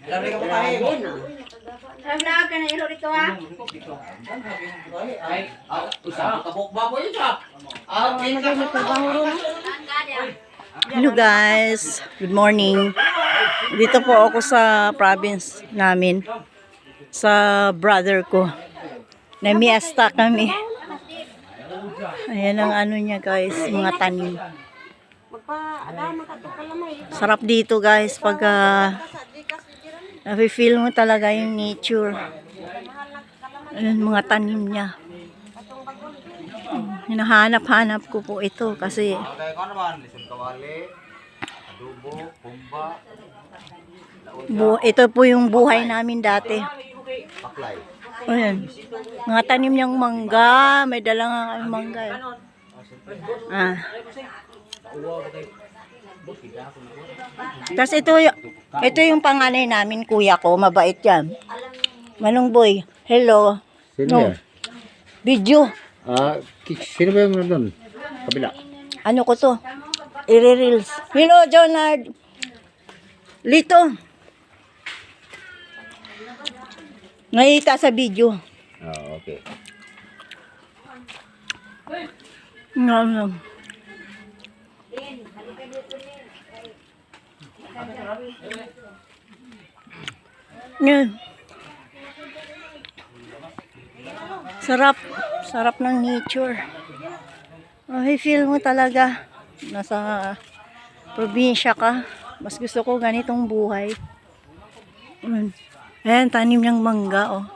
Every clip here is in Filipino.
Labi ka mo tayo. Nag-vlog ka na ilo dito ha. Ay, usap ka baboy siya. Hello guys, good morning. Dito po ako sa province namin, sa brother ko. Namiasta kami. Ayan ang ano niya guys, mga tanim. Sarap dito guys pag nafe-feel mo talaga yung nature. Ayan mga tanim niya. Hinahanap-hanap ko po ito kasi ito po yung buhay namin dati. Ayan. Mga tanim niyang mangga. May dala nga kayong mangga. Tapos ito yung panganay namin, kuya ko. Mabait yan. Manong boy. Hello. Sino yan? Video. Sino ba yung doon? Kabila. Ano ko to? I-reels. Hello, Jonard. Lito. Nakita sa video. Okay. No. Yan. Sarap. Sarap ng nature. Feel mo talaga nasa probinsya ka. Mas gusto ko ganitong buhay. Ayan, tanim niyang mangga, oh.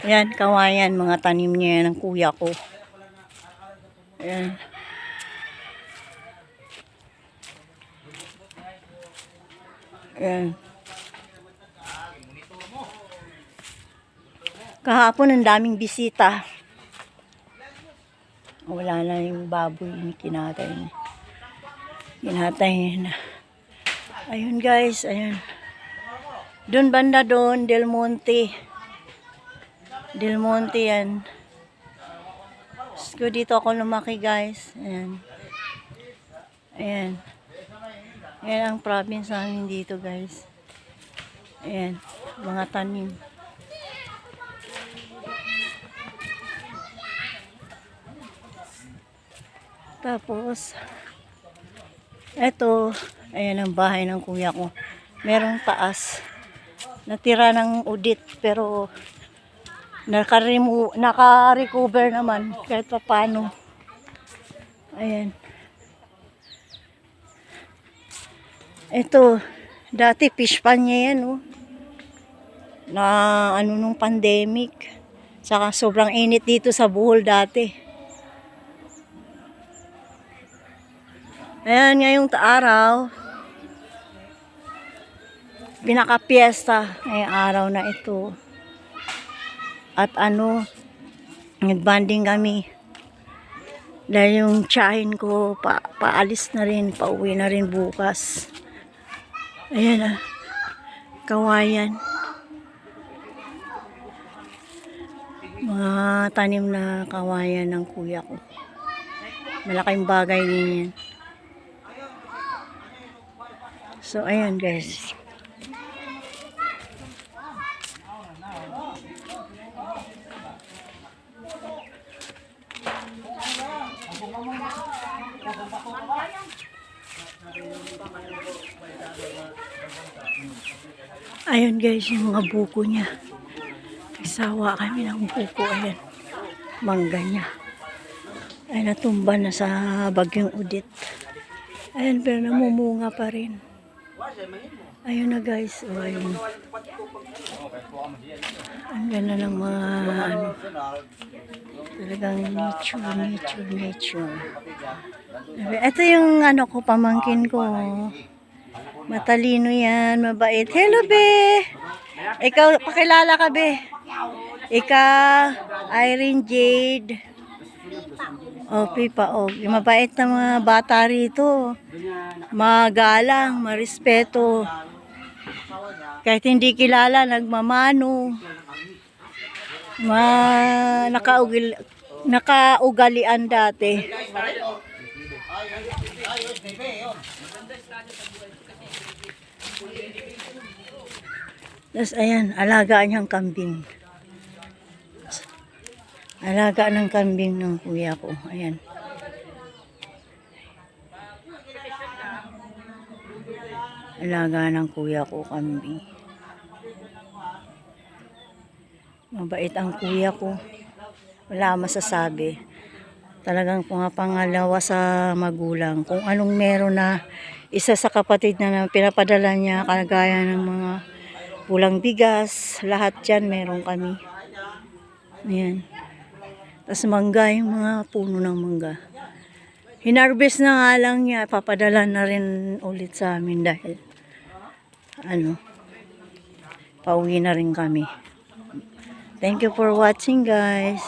Ayan, kawayan, mga tanim niya yan ng kuya ko. Ayan. Ayan. Kahapon, ang daming bisita. Wala na yung baboy, kinatay na. Kinatay na. Ayun guys, ayun. Doon banda doon, Del Monte. Del Monte yan. So, dito ako lumaki guys. Ayan. Ayan. Ayan ang province namin dito guys. Ayan. Mga tanim. Tapos, eto, ayan ang bahay ng kuya ko. Merong taas. Natira ng udit, pero naka-recover naman kahit pa paano. Ayan. Eto, dati fish pan niya yan, oh. Na ano nung pandemic. Saka sobrang init dito sa Bohol dati. Ayan, ngayong araw, pinaka-piesta ngayong araw na ito. At nag-banding kami. Dahil yung tiyahin ko, paalis na rin, pauwi na rin bukas. Ayan kawayan. Mga tanim na kawayan ng kuya ko. Malaking bagay din yan. So, ayan guys. Ayan guys, yung mga buko niya. Isawa kami ng buko. Ayan. Mangga niya. Ay, natumba na sa bagyong udit. Ayan, pero namumunga pa rin. Ayun na guys. O, ayun. Ang ganda ng mga talagang nature. Ito yung ko, pamangkin ko. Matalino yan, mabait. Hello, be! Ikaw, pakilala ka, be. Ikaw, Irene Jade. Pipa, mabait na mga bata rito. Magalang, marespeto. Kahit hindi kilala, nagmamano. Nakaugalian dati. Tapos ayan, alagaan niyang kambing. Alaga ng kambing ng kuya ko. Ayan. Alaga ng kuya ko kambing. Mabait ang kuya ko. Wala masasabi. Talagang pangalawa sa magulang. Kung anong meron na isa sa kapatid na pinapadala niya, kagaya ng mga pulang bigas, lahat yan meron kami. Ayan. Tapos mangga, yung mga puno ng mangga. Hinarvest na nga lang niya, papadala na rin ulit sa amin dahil pauwi na rin kami. Thank you for watching, guys.